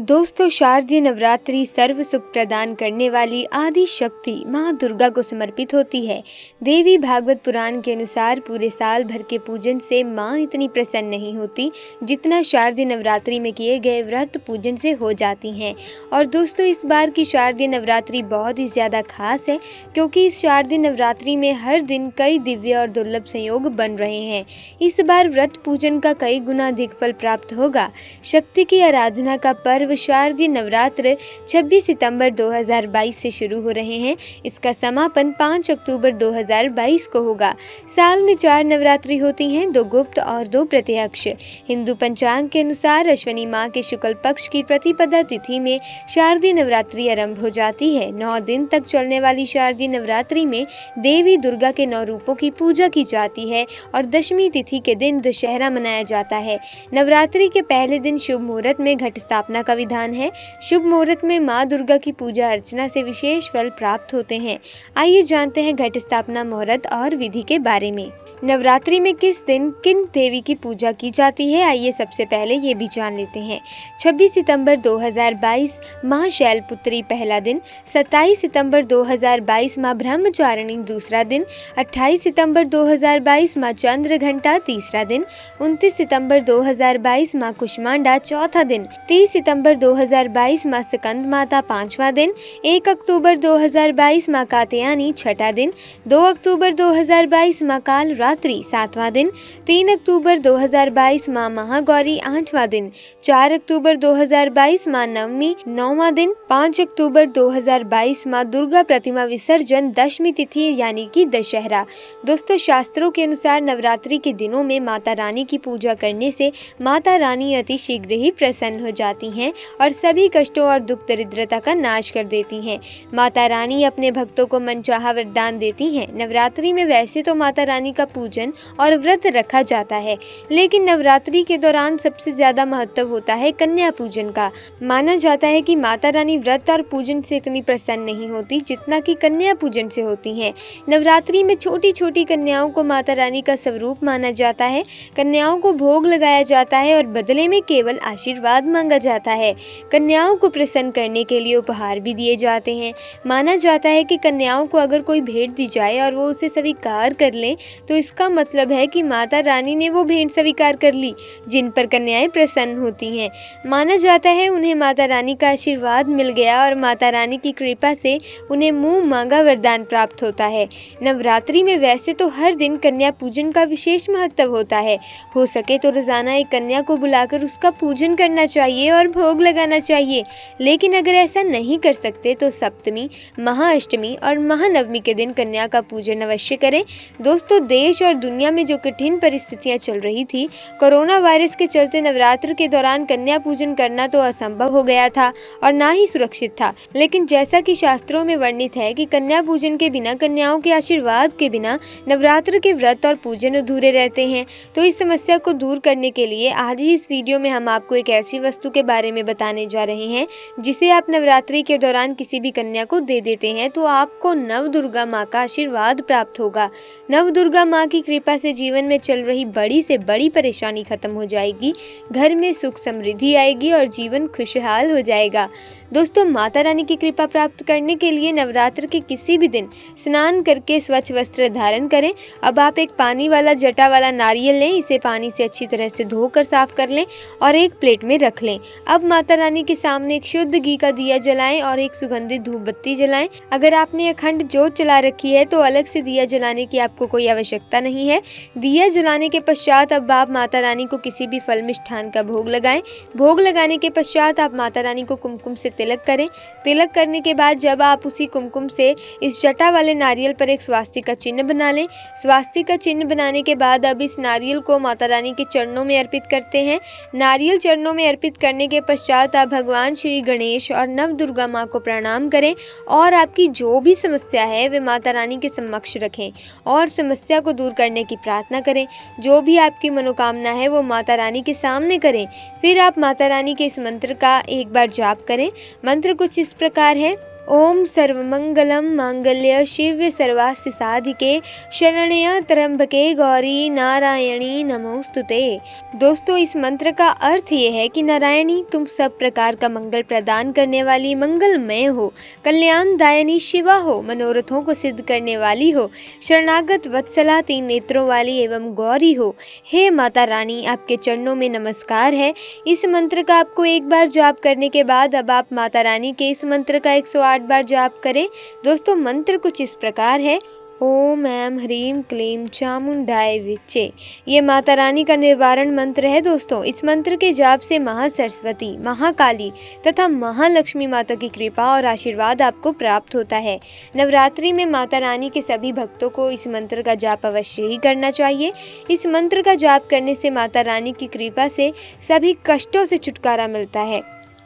दोस्तों, शारदीय नवरात्रि सर्व सुख प्रदान करने वाली आदि शक्ति माँ दुर्गा को समर्पित होती है। देवी भागवत पुराण के अनुसार पूरे साल भर के पूजन से माँ इतनी प्रसन्न नहीं होती जितना शारदीय नवरात्रि में किए गए व्रत पूजन से हो जाती हैं। और दोस्तों, इस बार की शारदीय नवरात्रि बहुत ही ज़्यादा खास है क्योंकि इस शारदीय नवरात्रि में हर दिन कई दिव्य और दुर्लभ संयोग बन रहे हैं। इस बार व्रत पूजन का कई गुना अधिक फल प्राप्त होगा। शक्ति की आराधना का पर्व शारदीय नवरात्र 26 सितंबर 2022 से शुरू हो रहे हैं। इसका समापन 5 अक्टूबर 2022 को होगा। साल में 4 नवरात्रि होती हैं, 2 गुप्त और 2 प्रत्यक्ष। हिंदू पंचांग के अनुसार अश्विनी माह के शुक्ल पक्ष की प्रतिपदा तिथि में शारदीय नवरात्रि आरंभ हो जाती है। 9 दिन तक चलने वाली शारदीय नवरात्रि में देवी दुर्गा के 9 रूपों की पूजा की जाती है और दशमी तिथि के दिन दशहरा मनाया जाता है। नवरात्रि के पहले दिन शुभ मुहूर्त में घट स्थापना का विधान है। शुभ मुहूर्त में माँ दुर्गा की पूजा अर्चना से विशेष फल प्राप्त होते हैं। आइए जानते हैं घट स्थापना मुहूर्त और विधि के बारे में। नवरात्रि में किस दिन किन देवी की पूजा की जाती है, आइए सबसे पहले ये भी जान लेते हैं। 26 सितंबर 2022 माँ शैलपुत्री पहला दिन, 27 सितंबर 2022 माँ ब्रह्मचारिणी दूसरा दिन, 28 सितंबर 2022 माँ चंद्रघंटा तीसरा दिन, 29 सितंबर 2022 माँ कुष्मांडा चौथा दिन, 30 सितंबर 2022 माँ स्कंद माता पांचवा दिन, 1 अक्टूबर 2022 माँ कात्यायनी छठा दिन, 2 अक्टूबर 2022 माँ काल रात्रि सातवां दिन, 3 अक्टूबर 2022 माँ महागौरी आठवां दिन, 4 अक्टूबर 2022 माँ नवमी नौवां दिन, 5 अक्टूबर 2022 माँ दुर्गा प्रतिमा विसर्जन दशमी तिथि यानी कि दशहरा। दोस्तों, शास्त्रों के अनुसार नवरात्रि के दिनों में माता रानी की पूजा करने से माता रानी अति शीघ्र ही प्रसन्न हो जाती हैं और सभी कष्टों और दुख दरिद्रता का नाश कर देती हैं। माता रानी अपने भक्तों को मनचाहा वरदान देती हैं। नवरात्रि में वैसे तो माता रानी का पूजन और व्रत रखा जाता है, लेकिन नवरात्रि के दौरान सबसे ज्यादा महत्व होता है कन्या पूजन का। माना जाता है कि माता रानी व्रत और पूजन से इतनी प्रसन्न नहीं होती जितना कि कन्या पूजन से होती हैं। नवरात्रि में छोटी छोटी कन्याओं को माता रानी का स्वरूप माना जाता है। कन्याओं को भोग लगाया जाता है और बदले में केवल आशीर्वाद मांगा जाता है। कन्याओं को प्रसन्न करने के लिए उपहार भी दिए जाते हैं। माना जाता है कि कन्याओं को अगर कोई भेंट दी जाए और वो उसे स्वीकार कर लें तो इसका मतलब है कि माता रानी ने वो भेंट स्वीकार कर ली, जिन पर कन्याएं प्रसन्न होती हैं। माना जाता है उन्हें माता रानी का आशीर्वाद मिल गया और माता रानी की कृपा से उन्हें मुंह मांगा वरदान प्राप्त होता है। नवरात्रि में वैसे तो हर दिन कन्या पूजन का विशेष महत्व होता है। हो सके तो रोजाना एक कन्या को बुलाकर उसका पूजन करना चाहिए और भोग लगाना चाहिए, लेकिन अगर ऐसा नहीं कर सकते तो सप्तमी, महाअष्टमी और महानवमी के दिन कन्या का पूजन अवश्य करें। दोस्तों, देश और दुनिया में जो कठिन परिस्थितियां चल रही थी, कोरोना वायरस के चलते नवरात्र के दौरान कन्या पूजन करना तो असंभव हो गया था और ना ही सुरक्षित था। लेकिन जैसा कि शास्त्रों में वर्णित है कि कन्या पूजन के बिना, कन्याओं के आशीर्वाद के बिना नवरात्र के व्रत और पूजन अधूरे रहते हैं। तो इस समस्या को दूर करने के लिए आज ही इस वीडियो में हम आपको एक ऐसी वस्तु के बारे में बताने जा रहे हैं जिसे आप नवरात्रि के दौरान किसी भी कन्या को दे देते हैं तो आपको नव दुर्गा माँ का आशीर्वाद प्राप्त होगा। नव दुर्गा माँ की कृपा से जीवन में चल रही बड़ी से बड़ी परेशानी खत्म हो जाएगी, घर में सुख समृद्धि आएगी और जीवन खुशहाल हो जाएगा। दोस्तों, माता रानी की कृपा प्राप्त करने के लिए नवरात्र के किसी भी दिन स्नान करके स्वच्छ वस्त्र धारण करें। अब आप एक पानी वाला जटा वाला नारियल लें, इसे पानी से अच्छी तरह से धोकर साफ कर लें और एक प्लेट में रख लें। अब माता रानी के सामने एक शुद्ध घी का दिया जलाएं और एक सुगंधित धूप बत्ती जलाएं। अगर आपने अखंड जोत जला रखी है तो अलग से दिया जलाने की आपको कोई आवश्यकता नहीं है। दिया जलाने के पश्चात अब आप माता रानी को किसी भी फल मिष्ठान का भोग लगाएं। भोग लगाने के पश्चात आप माता रानी को कुमकुम से तिलक करें। तिलक करने के बाद जब आप उसी कुमकुम से इस जटा वाले नारियल पर एक स्वास्तिक का चिन्ह बना लें। स्वास्तिक का चिन्ह बनाने के बाद अब इस नारियल को माता रानी के चरणों में अर्पित करते हैं। नारियल चरणों में अर्पित करने के पश्चात आप भगवान श्री गणेश और नव दुर्गा माँ को प्रणाम करें और आपकी जो भी समस्या है वे माता रानी के समक्ष रखें और समस्या को दूर करने की प्रार्थना करें। जो भी आपकी मनोकामना है वो माता रानी के सामने करें। फिर आप माता रानी के इस मंत्र का एक बार जाप करें। मंत्र कुछ इस प्रकार है: ओम सर्वमंगलम मांगल्य शिव्य सर्वास्ति साधिके शरण्य त्र्यंबके गौरी नारायणी नमोस्तुते। दोस्तों, इस मंत्र का अर्थ ये है कि नारायणी, तुम सब प्रकार का मंगल प्रदान करने वाली मंगलमय हो, कल्याणदायिनी शिवा हो, मनोरथों को सिद्ध करने वाली हो, शरणागत वत्सला, 3 नेत्रों वाली एवं गौरी हो। हे माता रानी, आपके चरणों में नमस्कार है। इस मंत्र का आपको एक बार जाप करने के बाद अब आप माता रानी के इस मंत्र का 108 बार जाप करें। दोस्तों, मंत्र कुछ इस प्रकार है। ओम ऐं ह्रीं क्लीं चामुंडाय विच्चे। ये माता रानी का निवारण मंत्र है। दोस्तों, इस मंत्र के जाप से महासरस्वती, महाकाली तथा महालक्ष्मी माता की कृपा और आशीर्वाद आपको प्राप्त होता है। नवरात्रि में माता रानी के सभी भक्तों को इस मंत्र का जाप अवश्य ही करना चाहिए। इस मंत्र का जाप करने से माता रानी की कृपा से सभी कष्टों से छुटकारा मिलता है।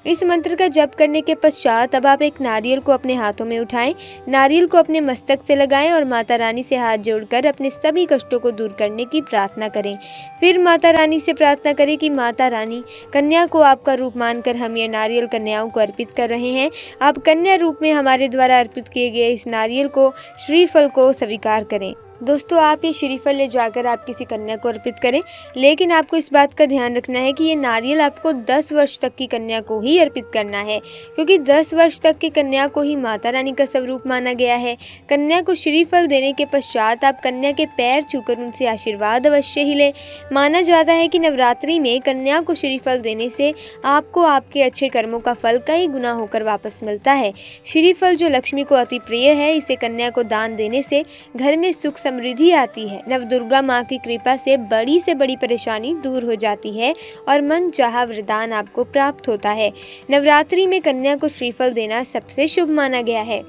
इस मंत्र का जप करने के पश्चात अब आप एक नारियल को अपने हाथों में उठाएं, नारियल को अपने मस्तक से लगाएं और माता रानी से हाथ जोड़कर अपने सभी कष्टों को दूर करने की प्रार्थना करें। फिर माता रानी से प्रार्थना करें कि माता रानी, कन्या को आपका रूप मानकर हम ये नारियल कन्याओं को अर्पित कर रहे हैं। आप कन्या रूप में हमारे द्वारा अर्पित किए गए इस नारियल को, श्रीफल को स्वीकार करें। दोस्तों, आप ये श्रीफल ले जाकर आप किसी कन्या को अर्पित करें, लेकिन आपको इस बात का ध्यान रखना है कि ये नारियल आपको 10 वर्ष तक की कन्या को ही अर्पित करना है, क्योंकि 10 वर्ष तक की कन्या को ही माता रानी का स्वरूप माना गया है। कन्या को श्रीफल देने के पश्चात आप कन्या के पैर छूकर उनसे आशीर्वाद अवश्य ही लें। माना जाता है कि नवरात्रि में कन्या को श्रीफल देने से आपको आपके अच्छे कर्मों का फल कई गुना होकर वापस मिलता है। श्रीफल जो लक्ष्मी को अति प्रिय है, इसे कन्या को दान देने से घर में सुख समृद्धि आती है। नवदुर्गा माँ की कृपा से बड़ी परेशानी दूर हो जाती है और मन चाहा वरदान आपको प्राप्त होता है। नवरात्रि में कन्या को श्रीफल देना सबसे शुभ माना गया है।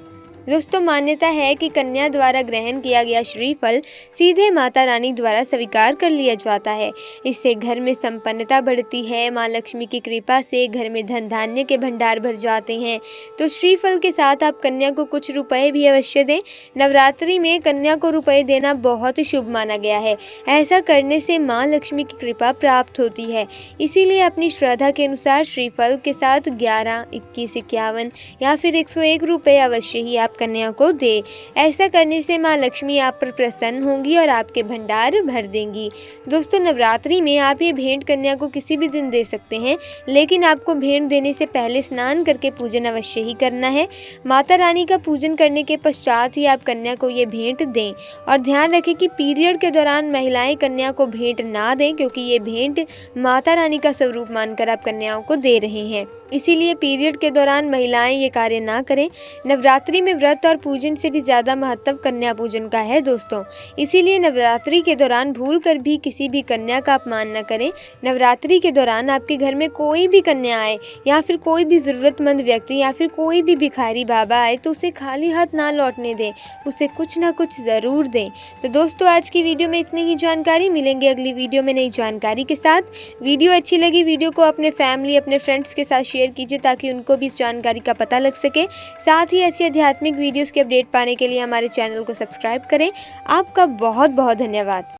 दोस्तों, मान्यता है कि कन्या द्वारा ग्रहण किया गया श्रीफल सीधे माता रानी द्वारा स्वीकार कर लिया जाता है। इससे घर में संपन्नता बढ़ती है। माँ लक्ष्मी की कृपा से घर में धन धान्य के भंडार भर जाते हैं। तो श्रीफल के साथ आप कन्या को कुछ रुपए भी अवश्य दें। नवरात्रि में कन्या को रुपए देना बहुत ही शुभ माना गया है। ऐसा करने से माँ लक्ष्मी की कृपा प्राप्त होती है। इसीलिए अपनी श्रद्धा के अनुसार श्रीफल के साथ 11, 21, 51 या फिर 101 रुपए अवश्य ही आप कन्या को दे। ऐसा करने से माँ लक्ष्मी आप पर प्रसन्न होंगी और आपके भंडार भर देंगी। दोस्तों, नवरात्रि में आप ये भेंट कन्या को किसी भी दिन दे सकते हैं, लेकिन आपको भेंट देने से पहले स्नान करके पूजन अवश्य ही करना है। माता रानी का पूजन करने के पश्चात ही आप कन्या को ये भेंट दें। और ध्यान रखें कि पीरियड के दौरान महिलाएं कन्या को भेंट ना दें, क्योंकि ये भेंट माता रानी का स्वरूप मानकर आप कन्याओं को दे रहे हैं। इसीलिए पीरियड के दौरान महिलाएं ये कार्य ना करें। नवरात्रि में व्रत और पूजन से भी ज्यादा महत्व कन्या पूजन का है। दोस्तों, इसीलिए नवरात्रि के दौरान भूल कर भी किसी भी कन्या का अपमान न करें। नवरात्रि के दौरान आपके घर में कोई भी कन्या आए या फिर कोई भी जरूरतमंद व्यक्ति या फिर कोई भी भिखारी बाबा आए तो उसे खाली हाथ ना लौटने दें, उसे कुछ ना कुछ जरूर दें। तो दोस्तों, आज की वीडियो में इतनी ही जानकारी। मिलेंगे अगली वीडियो में नई जानकारी के साथ। वीडियो अच्छी लगी, वीडियो को अपने फैमिली, अपने फ्रेंड्स के साथ शेयर कीजिए ताकि उनको भी इस जानकारी का पता लग सके। साथ ही ऐसी आध्यात्मिक वीडियोस के अपडेट पाने के लिए हमारे चैनल को सब्सक्राइब करें। आपका बहुत बहुत धन्यवाद।